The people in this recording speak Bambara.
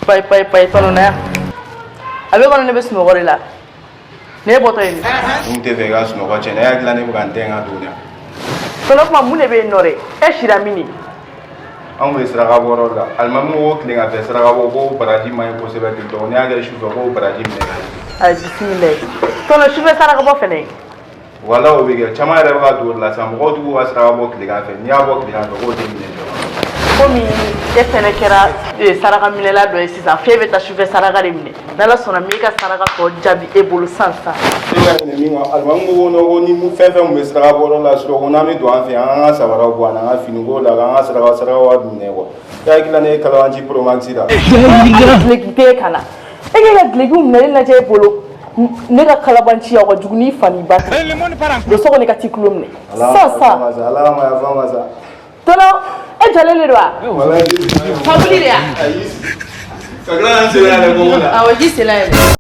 Pai tono na. Abe kono ne be sunɔgɔ de la. Ne bɔtɔ yen. Mun tɛ fɛ ka sunɔgɔ cɛ ne hakili la ne bɛ ka n den ka don dɛ. Tono kuma mun de bɛ yen nɔ dɛ? E sira mini. Anw bɛ saraka bɔ yɔrɔ la. Alimami ko tile ka fɛ saraka bɔ ko baraji man ɲi kosɛbɛ ten tɔ. Ne y'a kɛ sufɛ ko baraji minɛ ka ɲi. Ayi bisimila. Tono sufɛ saraka bɔ fɛnɛ. Wala o bɛ kɛ caman yɛrɛ bɛ ka don o la sisan mɔgɔw t'u ka saraka bɔ tilegan fɛ n'i y'a bɔ tilegan fɛ k'o tɛ minɛ dɔrɔn. Komi e fɛnɛ kɛra saraka minɛla dɔ ye sisan f'e bɛ taa sufɛ saraka de minɛ. N'Ala sɔnna min ka saraka tɔ jaabi e bolo sisan. E ka ɲinɛ min kɔ alimami ko ni fɛn fɛn mun bɛ saraka bɔ yɔrɔ la surɔ ko n'an bɛ don an fɛ yan an ka sabaraw bɔ an na an ka finiko la k'an ka saraka wari minɛ kɔ. E hakili la ne ye kalabantchi promaxi la. Gileki tɛ ka na. E k'e ka gilekiw minɛli lajɛ e bolo. Ne ka kalabantchi aw ka jugu ni fa ni ba tɛ. Do so kɔni ka t'i kulo minɛ. Sa. Ala ma yafa ma sa. Tono e jɔlen de don wa? Kabili de ya? Ayi. Ka tila ka n sen yɛrɛ ko la. Awɔ ji sela yɛrɛ.